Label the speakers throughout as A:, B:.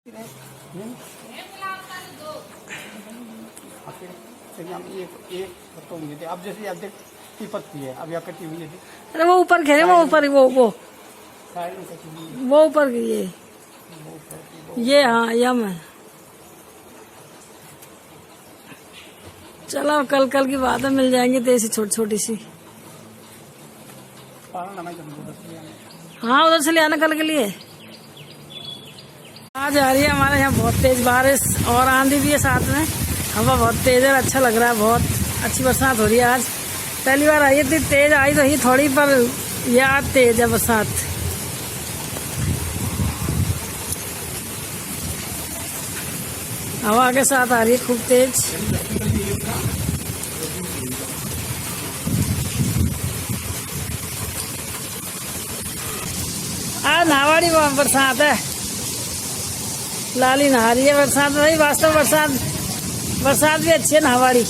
A: अब जैसे अब देख की पत्ती है, अब यहाँ कटी हुई है।
B: अरे वो ऊपर घेरे, वो ऊपर वो ऊपर ये हाँ यम है। चलो कल की बात है, मिल जाएंगे तो ऐसी छोटी छोटी सी। हाँ उधर से ले आना कल के लिए। आज आ रही है हमारे यहाँ बहुत तेज बारिश और आंधी भी है साथ में, हवा बहुत तेज है। अच्छा लग रहा है, बहुत अच्छी बरसात हो रही है आज। पहली बार आई थी, तेज आई तो ही थोड़ी, पर याद तेज है बरसात। हवा के साथ आ रही है खूब तेज। आज नावाड़ी बरसात है, लाली नहा रही है बरसात। वही वास्तव बरसात भी अच्छी है नावाड़ी।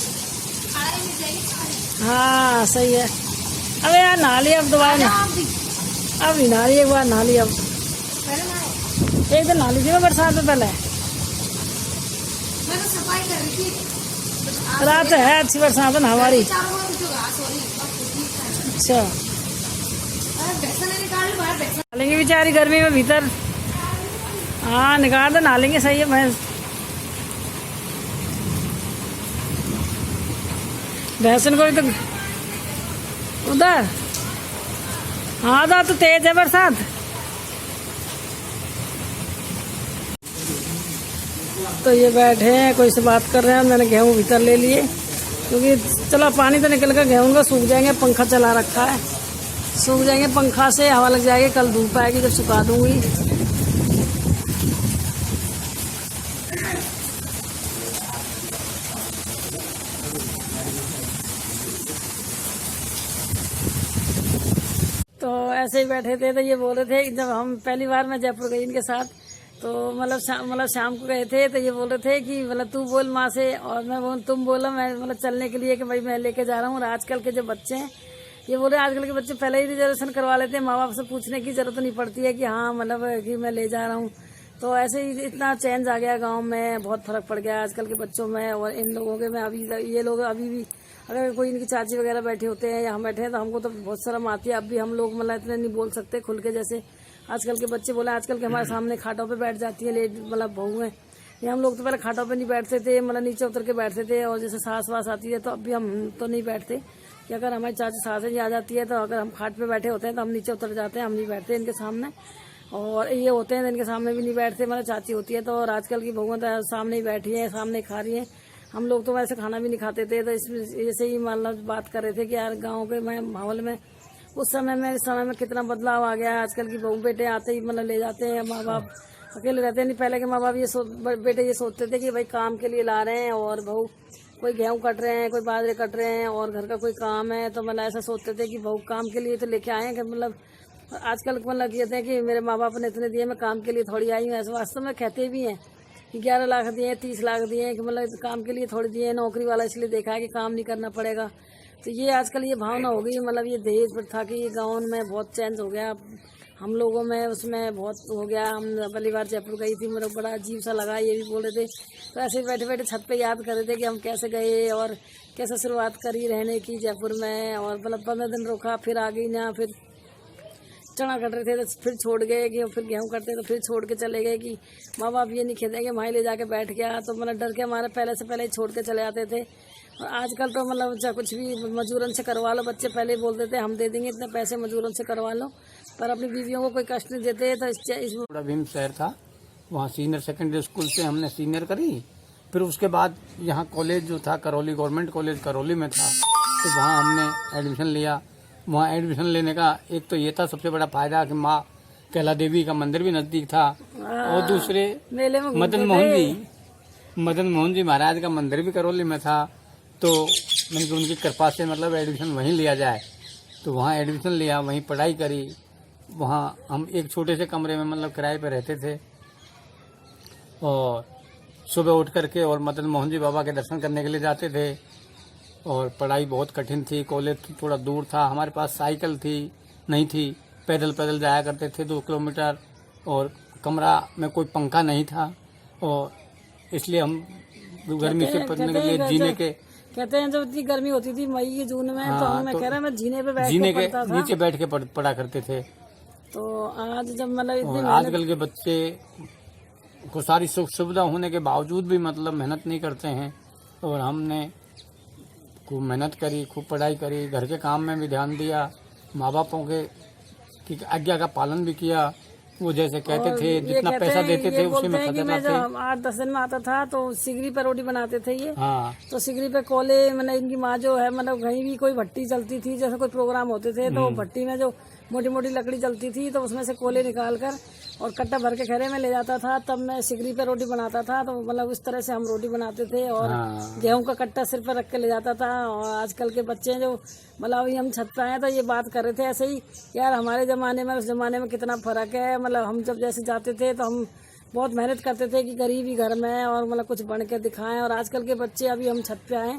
B: हाँ सही है। अबे यार नहा लिया, अब दोबारा अब नहीं नहा रही, एक बार नहा लिया। अब एक दिन नहा ली थी मैं बरसात में पहले। रात है अच्छी बरसात है हमारी। अच्छा नहालेंगे बेचारी गर्मी में भीतर। हाँ निकाल दो, नहालेंगे। सही है भैंसन को भी तो उधर। हाँ तो तेज है बरसात। तो ये बैठे हैं, कोई से बात कर रहे हैं। मैंने गेहूं भीतर ले लिए क्योंकि चलो पानी तो निकल कर गेहूं का सूख जाएंगे। पंखा चला रखा है, सूख जाएंगे पंखा से, हवा लग जाएगी। कल धूप आएगी जब सुखा दूंगी। तो ऐसे ही बैठे थे तो ये बोल रहे थे कि जब हम पहली बार मैं जयपुर गई इनके साथ, तो मतलब शाम को गए थे, तो ये बोल रहे थे कि मतलब तू बोल माँ से और मैं बोल तुम बोलो। मैं मतलब चलने के लिए कि भाई मैं लेके जा रहा हूँ। और आजकल के जो बच्चे हैं, ये बोल रहे आजकल के बच्चे पहले ही रिजर्वेशन करवा लेते हैं, माँ बाप से पूछने की जरूरत नहीं पड़ती है कि हाँ मतलब कि मैं ले जा रहा हूँ। तो ऐसे ही इतना चेंज आ गया गाँव में, बहुत फर्क पड़ गया आजकल के बच्चों में और इन लोगों के में। अभी ये लोग अभी भी अगर कोई इनकी चाची वगैरह बैठे होते हैं या हम बैठे हैं तो हमको तो बहुत शर्म आती है। अब भी हम लोग मतलब इतने नहीं बोल सकते खुल के जैसे आजकल के बच्चे बोले। आजकल के हमारे सामने खाटों पे बैठ जाती है मतलब बहू है। ये हम लोग तो पहले खाटों पे नहीं बैठते थे, मतलब नीचे उतर के बैठते थे। और जैसे सास वास आती है तो अब भी हम तो नहीं बैठते कि अगर हमारी चाची सासें आ जाती है तो अगर हम खाट पे बैठे होते हैं तो हम नीचे उतर जाते हैं, हम नहीं बैठते इनके सामने। और ये होते हैं तो इनके सामने भी नहीं बैठते, मतलब चाची होती है तो। और आजकल की बहुएं तो सामने ही बैठी है, सामने खा रही है। हम लोग तो वैसे खाना भी नहीं खाते थे, तो इसमें ऐसे ही मतलब बात कर रहे थे कि यार गाँव के माहौल में उस समय में इस समय में कितना बदलाव आ गया है। आजकल की बहू बेटे आते ही मतलब ले जाते हैं, माँ बाप अकेले रहते नहीं। पहले के माँ बाप बेटे ये सोचते थे कि भाई काम के लिए ला रहे हैं और बहू कोई गेहूं कट रहे हैं, कोई बाजरे कट रहे हैं और घर का कोई काम है तो मतलब ऐसा सोचते थे कि बहू काम के लिए तो लेके आए हैं। मतलब आजकल मतलब कहते हैं कि मेरे माँ बाप ने इतने दिए, मैं काम के लिए थोड़ी आई हूँ। ऐसे वास्तव में कहते भी हैं कि 11 लाख दिए, 30 लाख दिए, कि मतलब काम के लिए थोड़ी दिए। नौकरी वाला इसलिए देखा है कि काम नहीं करना पड़ेगा। तो ये आजकल ये भावना हो गई, मतलब ये दहेज प्रथा की गाँव में बहुत चेंज हो गया हम लोगों में, उसमें बहुत हो गया। हम पहली बार जयपुर गई थी, मतलब बड़ा अजीब सा लगा, ये भी बोल रहे थे। तो ऐसे बैठे बैठे छत पे याद कर रहे थे कि हम कैसे गए और कैसे शुरुआत करी रहने की जयपुर में। और मतलब 15 दिन रुका, फिर आ गई ना, फिर चना कट रहे थे तो फिर छोड़ गए कि फिर गेहूं कटते तो फिर छोड़ के चले गए कि माँ बाप ये नहीं कहते कि भाई ले जाके बैठ गया। तो मतलब डर के हमारे पहले से पहले ही छोड़ के चले आते थे। और आजकल तो मतलब चाहे कुछ भी मजूरन से करवा लो, बच्चे पहले ही बोल देते हम दे देंगे इतने पैसे मजूरन से करवा लो, पर अपनी बीवियों को कोई कष्ट नहीं देते। तो
A: थोड़ा भीम शहर था, वहाँ सीनियर सेकेंडरी स्कूल से हमने सीनियर करी। फिर उसके बाद यहाँ कॉलेज जो था करौली, गवर्नमेंट कॉलेज करौली में था, तो वहाँ हमने एडमिशन लिया। वहाँ एडमिशन लेने का एक तो ये था सबसे बड़ा फायदा कि माँ कैला देवी का मंदिर भी नजदीक था और दूसरे मदन मोहन जी महाराज का मंदिर भी करौली में था। तो मैंने उनकी कृपा से मतलब एडमिशन वहीं लिया जाए, तो वहाँ एडमिशन लिया, वहीं पढ़ाई करी। वहाँ हम एक छोटे से कमरे में मतलब किराए पे रहते थे और सुबह उठ करके और मदन मोहन जी बाबा के दर्शन करने के लिए जाते थे। और पढ़ाई बहुत कठिन थी, कॉलेज थोड़ा दूर था, हमारे पास साइकिल थी नहीं थी, पैदल पैदल जाया करते थे 2 किलोमीटर। और कमरा में कोई पंखा नहीं था, और इसलिए हम गर्मी से बचने के लिए जीने के
B: कहते हैं जब इतनी गर्मी होती थी मई की जून में, तो
A: हाँ,
B: मैं
A: तो
B: कह रहा मैं जीने पे बैठ
A: जीने
B: के
A: के
B: पढ़ता था।
A: नीचे बैठ के पढ़ा करते थे।
B: तो आज जब मतलब इतनी
A: और
B: मेहनत,
A: आजकल के बच्चे को सारी सुख सुविधा होने के बावजूद भी मतलब मेहनत नहीं करते हैं। और हमने खूब मेहनत करी, खूब पढ़ाई करी, घर के काम में भी ध्यान दिया, माँ बापों के की आज्ञा का पालन भी किया। वो जैसे कहते थे
B: ये
A: जितना
B: कहते
A: पैसा
B: हैं,
A: देते
B: ये
A: थे उसी
B: बोलते
A: में
B: हैं कि
A: खर्चा
B: मैं
A: थे।
B: जब 8-10 दिन में आता था तो सिगरी पे रोटी बनाते थे ये।
A: हाँ
B: तो सिगरी पे कोले, मतलब इनकी माँ जो है, मतलब कहीं भी कोई भट्टी चलती थी, जैसे कोई प्रोग्राम होते थे तो भट्टी में जो मोटी मोटी लकड़ी जलती थी तो उसमें से कोले निकाल कर और कट्टा भर के खैरे में ले जाता था। तब मैं सिगरी पे रोटी बनाता था, तो मतलब उस तरह से हम रोटी बनाते थे। और
A: हाँ।
B: गेहूं का कट्टा सिर पर रख के ले जाता था। और आजकल के बच्चे जो मतलब अभी हम छत पे आए तो ये बात कर रहे थे ऐसे ही, यार हमारे ज़माने में उस ज़माने में कितना फ़र्क है। मतलब हम जब जैसे जाते थे तो हम बहुत मेहनत करते थे कि गरीबी घर में और मतलब कुछ बन के दिखाएं। और आजकल के बच्चे, अभी हम छत पे आए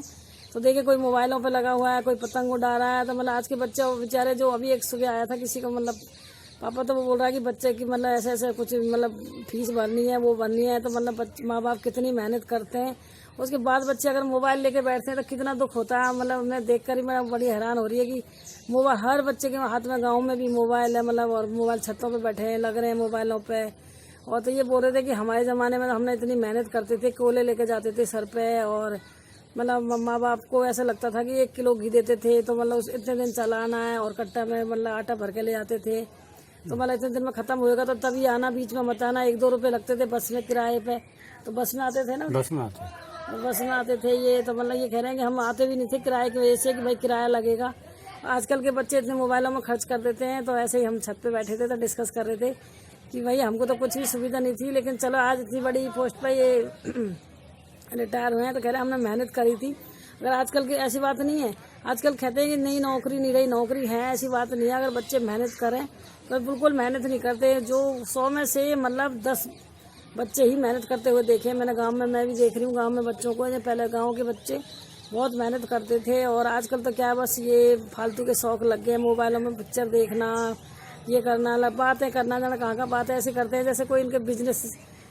B: तो देखिए कोई मोबाइलों पे लगा हुआ है, कोई पतंग उड़ा रहा है। तो मतलब आज के बच्चे बेचारे, जो अभी एक सुबह आया था किसी को, मतलब पापा तो वो बोल रहा है कि बच्चे की मतलब ऐसे ऐसे कुछ मतलब फीस भरनी है, वो भरनी है। तो मतलब माँ बाप कितनी मेहनत करते हैं, उसके बाद बच्चे अगर मोबाइल लेके बैठते हैं तो कितना दुख होता है। मतलब मैं देख कर ही मैं बड़ी हैरान हो रही है कि मोबाइल हर बच्चे के हाथ में, गाँव में भी मोबाइल है, मतलब और मोबाइल छतों पर बैठे हैं, लग रहे हैं मोबाइलों पर। और तो ये बोल रहे थे कि हमारे ज़माने में हमने इतनी मेहनत करते थे, कोले लेके जाते थे सर पे। और मतलब माँ बाप को ऐसा लगता था कि 1 किलो घी देते थे तो मतलब उस इतने दिन चलाना है। और कट्टा में मतलब आटा भर के ले जाते थे, तो मतलब इतने दिन में ख़त्म होएगा तो तभी आना, बीच में मत आना। 1-2 रुपये लगते थे बस में किराए पे, तो बस में आते थे ना,
A: बस में आते।
B: बस में आते थे ये। तो मतलब ये कह रहे हैं कि हम आते भी नहीं थे किराए की वजह से कि भाई किराया लगेगा। आजकल के बच्चे इतने मोबाइलों में खर्च कर देते हैं। तो ऐसे ही हम छत पे बैठे थे तो डिस्कस कर रहे थे कि भाई हमको तो कुछ भी सुविधा नहीं थी, लेकिन चलो आज इतनी बड़ी पोस्ट पर ये रिटायर हुए हैं तो कह रहे हैं हमने मेहनत करी थी। अगर आजकल की ऐसी बात नहीं है, आजकल कहते हैं कि नई नौकरी नहीं रही, नौकरी है, ऐसी बात नहीं है। अगर बच्चे मेहनत करें तो बिल्कुल मेहनत नहीं करते। जो 100 में से मतलब 10 बच्चे ही मेहनत करते हुए देखे मैंने गांव में। मैं भी देख रही हूँ गांव में बच्चों को, पहले गांव के बच्चे बहुत मेहनत करते थे। और आजकल तो क्या बस ये फालतू के शौक लग गए, मोबाइलों में पिक्चर देखना, ये करना, बातें करना, जाना कहाँ का बातें ऐसे करते हैं जैसे कोई इनके बिजनेस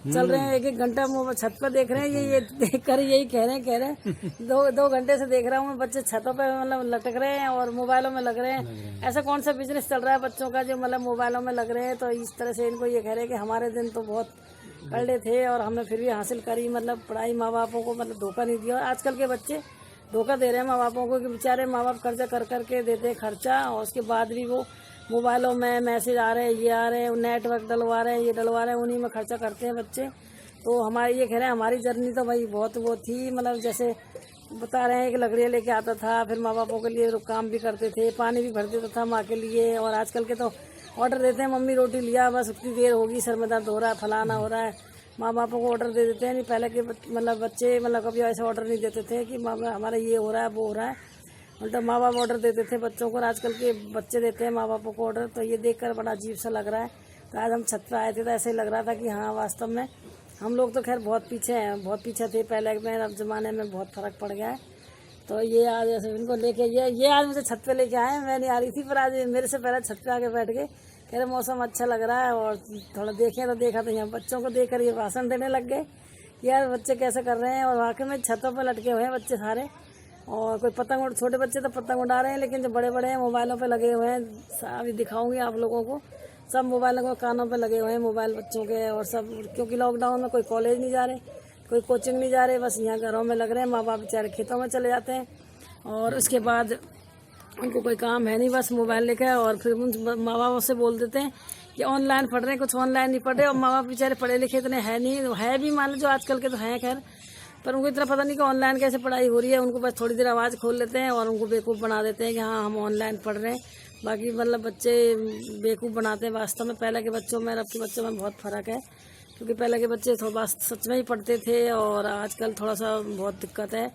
B: चल रहे हैं। 1-1 घंटा छत पर देख रहे हैं, ये देख कर यही कह रहे हैं 2 घंटे से देख रहा हूँ मैं, बच्चे छतों पे मतलब लटक रहे हैं और मोबाइलों में लग रहे हैं। ऐसा कौन सा बिजनेस चल रहा है बच्चों का जो मतलब मोबाइलों में लग रहे हैं। तो इस तरह से इनको ये कह रहे हैं कि हमारे दिन तो बहुत कड़े थे और हमने फिर भी हासिल करी, मतलब पढ़ाई, माँ बापों को मतलब धोखा नहीं दिया। आजकल के बच्चे धोखा दे रहे हैं माँ बापों को कि बेचारे माँ बाप कर्जा कर करके देते हैं खर्चा, और उसके बाद भी वो मोबाइलों में मैसेज आ रहे हैं, ये आ रहे हैं, नेटवर्क डलवा रहे हैं, ये डलवा रहे हैं, उन्हीं में खर्चा करते हैं बच्चे। तो हमारी ये कह रहे हैं हमारी जर्नी तो भाई बहुत वो थी, मतलब जैसे बता रहे हैं कि लकड़ियाँ लेके आता था, फिर माँ बापों के लिए काम भी करते थे, पानी भी भर देता था माँ के लिए। और आजकल के तो ऑर्डर देते हैं, मम्मी रोटी लिया, बस उतनी देर होगी, सर में दर्द हो रहा है, फलाना हो रहा है, माँ बापों को ऑर्डर दे देते हैं। नहीं पहले के मतलब बच्चे मतलब कभी ऐसे ऑर्डर नहीं देते थे कि हमारा ये हो रहा है, वो हो रहा है, उल्टा माँ बाप ऑर्डर देते थे बच्चों को। आजकल के बच्चे देते हैं माँ बापों को ऑर्डर। तो ये देखकर बड़ा अजीब सा लग रहा है। तो आज हम छत पर आए थे तो ऐसे ही लग रहा था कि हाँ वास्तव में हम लोग तो खैर बहुत पीछे हैं, बहुत पीछे थे पहले में, अब ज़माने में बहुत फ़र्क पड़ गया है। तो ये आज ऐसे इनको लेके ये आज मुझे छत पे लेके आए, मैं नहीं आ रही थी, पर आज मेरे से पहले छत पे आके बैठ गए, कह रहे मौसम अच्छा लग रहा है और थोड़ा देखें। तो देखा तो यहाँ बच्चों को देख कर ये भाषण देने लग गए, यार बच्चे कैसे कर रहे हैं। और वाकई में छतों पर लटके हुए हैं बच्चे सारे, और कोई पतंग, छोटे बच्चे तो पतंग उड़ा रहे हैं, लेकिन जो बड़े बड़े हैं मोबाइलों पे लगे हुए हैं। अभी दिखाऊंगी आप लोगों को, सब मोबाइलों को कानों पे लगे हुए हैं मोबाइल बच्चों के। और सब क्योंकि लॉकडाउन में कोई कॉलेज नहीं जा रहे, कोई कोचिंग नहीं जा रहे, बस यहाँ घरों में लग रहे हैं। माँ बाप बेचारे खेतों में चले जाते हैं और उसके बाद उनको कोई काम है नहीं, बस मोबाइल लेकर। और फिर माँ बाप से बोल देते हैं कि ऑनलाइन पढ़ रहे हैं, कुछ ऑनलाइन नहीं पढ़ रहे। और माँ बाप बेचारे पढ़े लिखे इतने है नहीं, है भी मान लो जो आजकल के तो हैं खैर, पर उनको इतना पता नहीं कि ऑनलाइन कैसे पढ़ाई हो रही है। उनको बस थोड़ी देर आवाज़ खोल लेते हैं और उनको बेवकूफ़ बना देते हैं कि हाँ हम ऑनलाइन पढ़ रहे हैं। बाकी मतलब बच्चे बेवकूफ़ बनाते हैं वास्तव में। पहले के बच्चों में और अब के बच्चों में बहुत फ़र्क है, क्योंकि पहले के बच्चे थोड़ा सच में ही पढ़ते थे और आजकल थोड़ा सा बहुत दिक्कत है।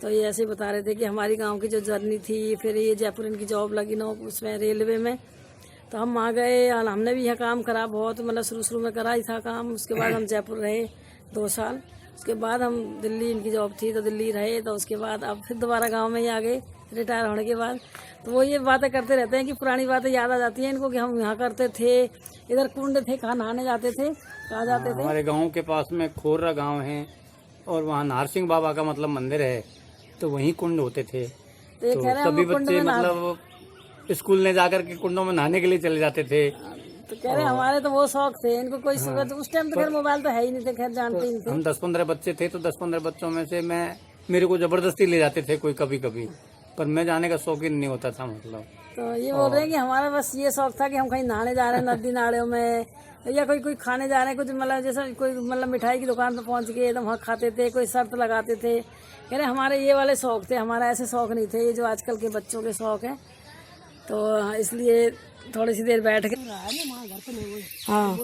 B: तो ये ऐसे ही बता रहे थे कि हमारी गांव की जो जर्नी थी, फिर ये जयपुर इनकी जॉब लगी ना उसमें रेलवे में, तो हम वहाँ गए और हमने भी यह काम करा बहुत, मतलब शुरू में करा ही था काम। उसके बाद हम जयपुर रहे 2 साल, उसके बाद हम दिल्ली, इनकी जॉब थी तो दिल्ली रहे। तो उसके बाद अब फिर दोबारा गांव में ही आ गए रिटायर होने के बाद। तो वो ये बातें करते रहते हैं कि पुरानी बातें याद आ जाती हैं इनको कि हम यहाँ करते थे, इधर कुंड थे, कहाँ नहाने जाते थे, कहाँ जाते थे।
A: हमारे गांव के पास में खोर्रा गांव है और वहाँ नारसिंह बाबा का मतलब मंदिर है, तो वहीं कुंड होते थे।
B: तो ये कह रहे हैं
A: सभी
B: हम कुंड
A: बच्चे
B: में नहा,
A: मतलब स्कूल में जाकर के कुंडों में नहाने के लिए चले जाते थे।
B: तो कह रहे हैं हमारे तो वो शौक थे, इनको कोई सुबह तो उस टाइम तो खैर मोबाइल तो है ही नहीं थे, खैर जानते ही नहीं थे।
A: हम 10-15 बच्चे थे, तो 10-15 बच्चों में से मेरे को जबरदस्ती ले जाते थे कोई कभी कभी, पर मैं जाने का शौकीन नहीं होता था मतलब।
B: तो ये बोल रहे हैं कि हमारा बस ये शौक था कि हम कहीं नहाने जा रहे हैं नदी नालों में, या कोई खाने जा रहे हैं, कुछ मतलब जैसे कोई मतलब मिठाई की दुकान पर पहुंच के एकदम वहाँ खाते थे, कोई शर्त लगाते थे। कह रहे हमारे ये वाले शौक थे, हमारा ऐसे शौक नहीं थे ये जो आजकल के बच्चों के शौक है। तो इसलिए थोड़ी सी देर बैठ के हाँ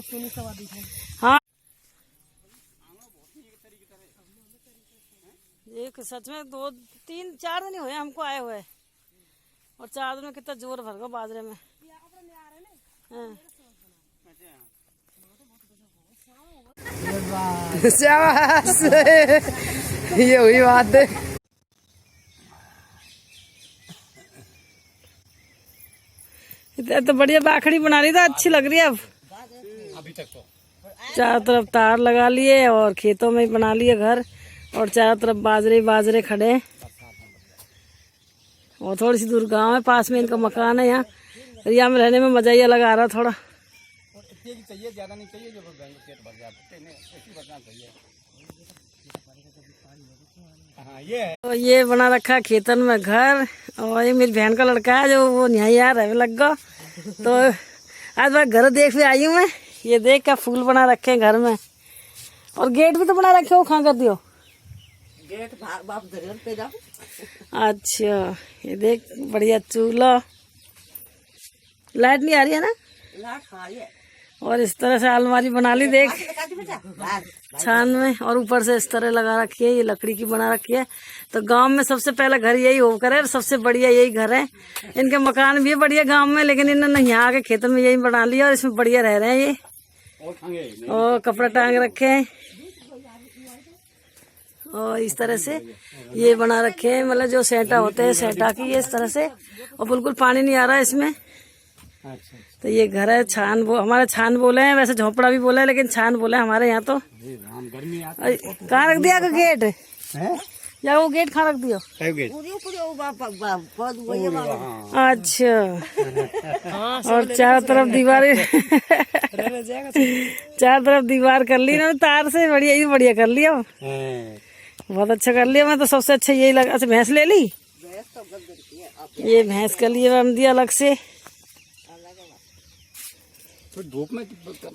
B: हाँ ये सच में 2-3-4 दिन ही हुए हमको आए हुए, और 4 दिन में कितना जोर भर गया बाजरे में। हाँ।
C: शाबाश, ये हुई बात है।
B: तो बढ़िया बाखड़ी बना ली था, अच्छी लग रही है अब।
A: अभी तक तो
B: चारों तरफ तार लगा लिए और खेतों में ही बना लिए घर, और चारों तरफ बाजरे खड़े हैं। और थोड़ी सी दूर गांव है, पास में इनका मकान है। यहाँ में रहने में मजा ही अलग आ रहा थोड़ा।
A: चाहिए ज्यादा नहीं चाहिए, जो पेट भर जाते हैं ऐसी बचना चाहिए। हाँ ये है।
B: तो ये बना रखा है खेतन में घर, और ये मेरी बहन का लड़का है जो वो यहाँ यार रहे लग गया। तो आज बार घर देख भी आई हूँ मैं, ये देख क्या फूल बना रखे हैं घर में, और गेट भी तो बना रखे हो, कहाँ कर दियो
C: गेट बाप दरिया पे जाओ।
B: अच्छा ये देख बढ़िया चूल्हा, लाइट नहीं आ रही है ना, और इस तरह से अलमारी बना ली देख छान में, और ऊपर से इस तरह लगा रखी है, ये लकड़ी की बना रखी है। तो गांव में सबसे पहला घर यही होकर है, सबसे बढ़िया यही घर है। इनके मकान भी है बढ़िया गांव में, लेकिन इन्होंने यहाँ आके खेतों में यही बना लिया, और इसमें बढ़िया रह रहे हैं ये। और कपड़ा टांग रखे हैं, और इस तरह से ये बना रखे हैं, मतलब जो सेंटा होते हैं सेंटा की, ये इस तरह से, और बिल्कुल पानी नहीं आ रहा है इसमें। तो ये घर है छान, हमारे छान बोले हैं, वैसे झोपड़ा भी बोला है, लेकिन छान बोले हमारे यहाँ। तो कहाँ रख दिया का गेट है, या वो गेट कहाँ रख दिया? अच्छा, और चारों तरफ दीवारें चारों तरफ दीवार कर ली ना तार से, बढ़िया ही बढ़िया कर लिया, बहुत अच्छा कर लिया। मैं तो सबसे अच्छा यही लगा। अच्छा भैंस ले ली, ये भैंस के लिए बन दिया अलग से।
A: तो धूप में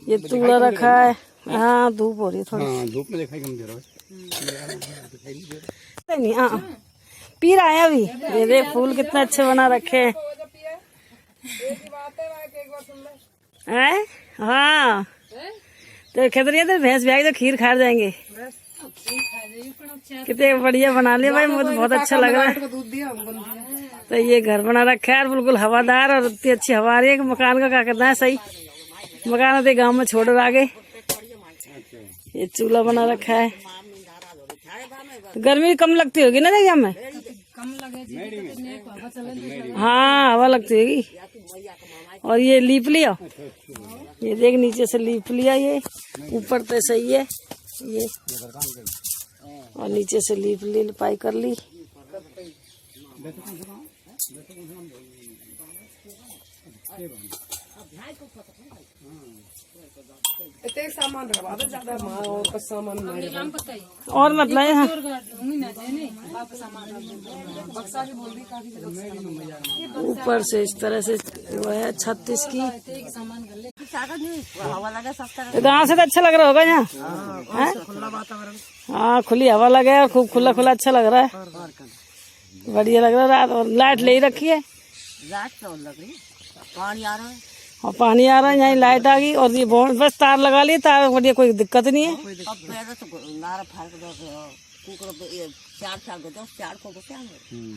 B: ये चूड़ा रखा है, हाँ धूप हो रही है थोड़ी।
A: हाँ, धूप में दिखाई कम दे रहा है।
B: नहीं हाँ पी रहा है अभी। ये देख फूल कितने अच्छे बना रखे हैं। हाँ तो खतरिया तो भैंस ब्याह तो खीर खा जाएंगे। कितने बढ़िया बना लिया भाई, मुझे तो बहुत अच्छा लग रहा है। तो ये घर बना रखा है बिल्कुल हवादार, और इतनी अच्छी हवा आ रही है कि मकान का क्या करना है सही। मकान होते गांव में छोड़ आगे। ये चूल्हा बना रखा है, तो गर्मी कम लगती होगी ना जगह में? हाँ हवा लगती होगी। और ये लीप लिया, ये देख नीचे से लीप लिया, ये ऊपर तो सही है ये, और नीचे से लीप ली, लिपाई कर ली।
C: सामान और सामान
B: और मतलब यहाँ ऊपर से इस तरह से वो है 36 की। गाँव से तो अच्छा लग रहा होगा यहाँ, हाँ खुली हवा लगे और खूब खुला खुला अच्छा लग रहा है, बढ़िया लग रहा है। रात और लाइट ले रखी है,
C: पानी आ रहा है,
B: और पानी आ रहा है, यहाँ लाइट आ गई। और ये बस तार लगा लिए, तार बढ़िया, कोई दिक्कत नहीं है।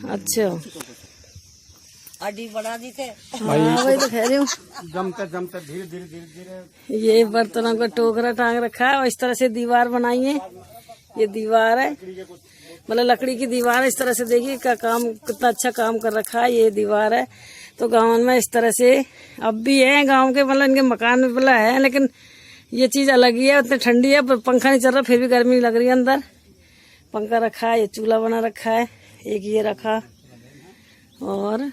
B: अच्छा
C: अड्डी बढ़ा दी थे।
B: हाँ वही तो कह रही हूँ,
A: जमते जमते धीरे धीरे धीरे धीरे
B: ये बर्तनों का टोकरा टांग रखा है, और इस तरह से दीवार बनाई है। ये दीवार है, मतलब लकड़ी की दीवार है। इस तरह से देखिए का काम कितना अच्छा काम कर रखा है। ये दीवार है तो गाँव में इस तरह से अब भी है गांव के, मतलब इनके मकान में पला है, लेकिन ये चीज अलग ही है। उतनी ठंडी है पर पंखा नहीं चल रहा, फिर भी गर्मी नहीं लग रही है। अंदर पंखा रखा है, ये चूल्हा बना रखा है, एक ये रखा, और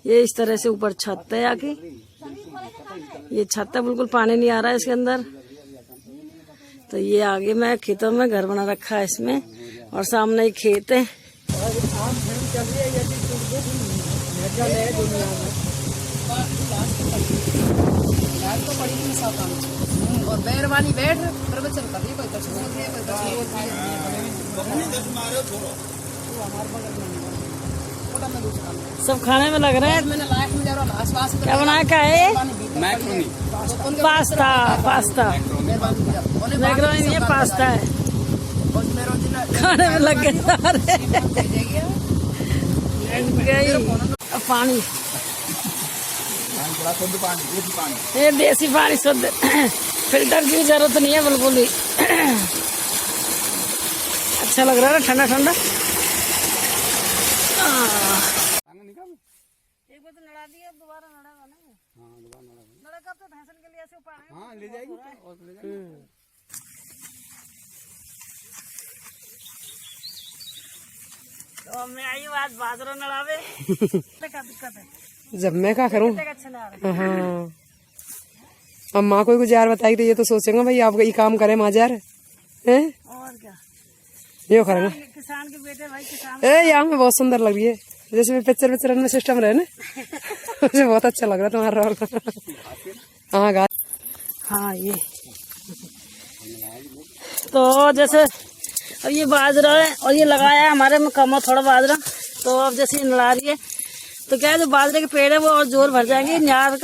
B: ये इस तरह से ऊपर छत है आके। ये छत है, बिल्कुल पानी नहीं आ रहा है इसके अंदर। तो ये आगे में खेतों में घर बना रखा है इसमें, और सामने ही खेत है।
C: और मेहरबानी बैठ प्रवचन कर रही, कोई कसूर है, कोई कसूर
B: सब खाने में लग रहे हैं।
C: मैंने लाइफ में जरा आसपास
B: क्या बनाया, क्या है?
A: Macaroni
B: pasta. पास्ता मैक्रोनी नहीं है, पास्ता है। खाने में लग गए सारे। अब पानी, ये देसी पानी शुद्ध, फिल्टर की जरूरत नहीं है बिल्कुल ही। अच्छा लग रहा है ना, ठंडा ठंडा। एक बार तो नड़ा दिया, दोबारा नड़ेगा ना। नड़ेगा तो भैंसन के लिए ऐसे पानी
A: ले जाएगी और ले जाएगी।
B: तो मैं आई बात बाजरा नड़ावे। क्या दिक्कत है?
C: जब मैं क्या करूँ।
B: अच्छा ना आ रहा।
C: हाँ, अब माँ को कुछ यार बताएगी तो ये तो सोचेंगे भाई आप ये काम करे माँ जार है,
B: और क्या,
C: ये करेंगे।
B: किसान के बेटे भाई, किसान।
C: यहाँ में बहुत सुंदर लग रही है, जैसे पिक्चर में सिस्टम रहे ना। मुझे बहुत अच्छा लग रहा है तुम्हारा रोल। हाँ गा,
B: हाँ ये तो जैसे अब ये बाजरा है और ये लगाया है हमारे में कम थोड़ा बाजरा। तो अब जैसे ये नड़ा रही है तो क्या है, जो बाजरे के पेड़ है वो और जोर भर जाएंगे। न्यार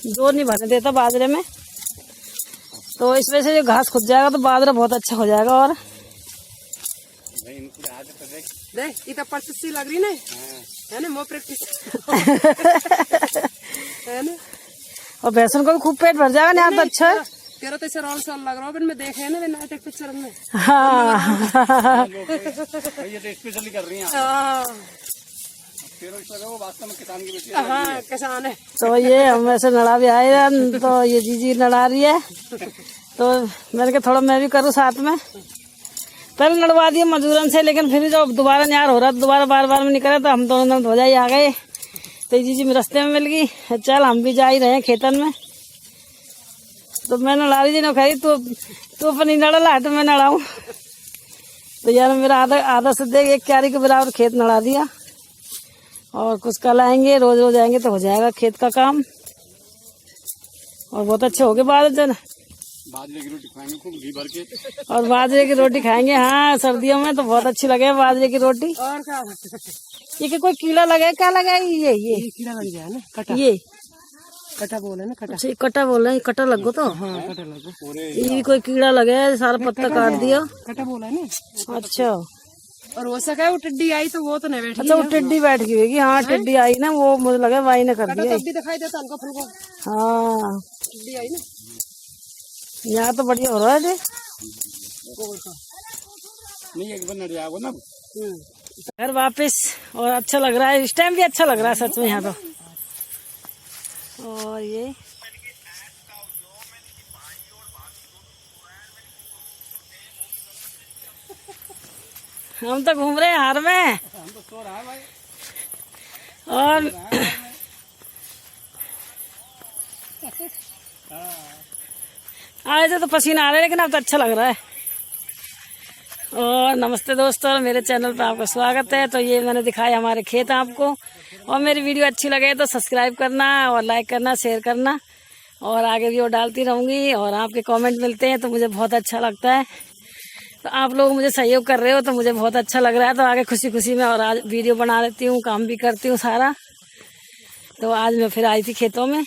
B: जोर नहीं भरने देता बाजरे में, तो इस वजह से जो घास खुद जाएगा तो बाजरा बहुत अच्छा हो जाएगा। और
C: देख ये तो प्रैक्टिस सी लग रही ना, है ना, वो प्रैक्टिस है ना।
B: और भैंसन को भी खूब पेट भर जाएगा न्यार तो अच्छा है।
C: तेरा तो रोल साल लग रहा है, मैं देखे है ना नाटक पिक्चर में।
B: हाँ
A: ये तो स्पेशली कर रही हैं। वो वास्तव में किसान की बेटी है।
C: हाँ किसान है।
B: तो ये हम ऐसे नड़ा भी आए हैं, तो ये जीजी नड़ा रही है, तो मैंने कहा थोड़ा मैं भी करूँ साथ में। पहले नड़वा दिए मजदूरन से, लेकिन फिर जब दोबारा न्यार हो रहा था, दोबारा बार में नहीं करे, तो हम दोनों नंद हो जाए आ गए। तो जीजी में रास्ते में मिल गई, चल हम भी जा ही रहे हैं खेतन में। तो मैं नड़ा रही थी ना, कही तू अपनी नड़ा ला तो मैं नड़ाऊँ। तो यार मेरा आधा से देख एक क्यारी के बराबर खेत नड़ा दिया। और कुछ कल आएंगे, रोज आएंगे तो हो जाएगा खेत का काम। और बहुत अच्छे हो गए बाजरे
A: की रोटी खाएंगे खूब घी भर के,
B: और बाजरे की रोटी खाएंगे। हाँ सर्दियों में तो बहुत अच्छी लगे बाजरे की रोटी।
C: और क्या,
B: ये कोई कीड़ा लगे, क्या लगा ये
C: कीड़ा लग जाए ना, कटा,
B: ये
C: कटा बोले ना, कटा।
B: अच्छा ये कटा बोल रहे हैं, कटा लगो तो।
C: हाँ कटा लगो,
B: ये भी कोई कीड़ा लगे, सारा पत्ता काट दिया।
C: कटा बोला है ना।
B: अच्छा,
C: और हो सका वो टिड्डी आई तो वो तो नहीं बैठी।
B: अच्छा वो टिड्डी बैठ गई होगी। हाँ टिड्डी आई ना, वो मुझे लगा वाई ने कर दिया।
C: तब भी दिखाई देता उनका फूल को।
B: हाँ
C: टिड्डी आई ना,
B: यहाँ तो बढ़िया हो रहा है।
A: नहीं एक बार नड़िया वो ना
B: घर वापस, और अच्छा लग रहा है, इस टाइम भी अच्छा लग रहा है सच में यहाँ तो। और ये हम तो घूम रहे हैं हार में।
A: हम तो सो रहा है भाई।
B: और आए थे तो पसीना आ रहा है, लेकिन अब तो अच्छा लग रहा है। और नमस्ते दोस्तों, मेरे चैनल पर आपका स्वागत है। तो ये मैंने दिखाया हमारे खेत आपको, और मेरी वीडियो अच्छी लगे तो सब्सक्राइब करना और लाइक करना, शेयर करना, और आगे वीडियो डालती रहूँगी। और आपके कमेंट मिलते हैं तो मुझे बहुत अच्छा लगता है। तो आप लोग मुझे सहयोग कर रहे हो तो मुझे बहुत अच्छा लग रहा है। तो आगे खुशी खुशी में और आज वीडियो बना लेती हूँ, काम भी करती हूँ सारा। तो आज मैं फिर आई थी खेतों में,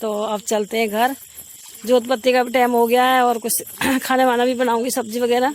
B: तो अब चलते हैं घर। जोत पत्ती का भी टाइम हो गया है, और कुछ खाने वाना भी बनाऊंगी, सब्जी वगैरह।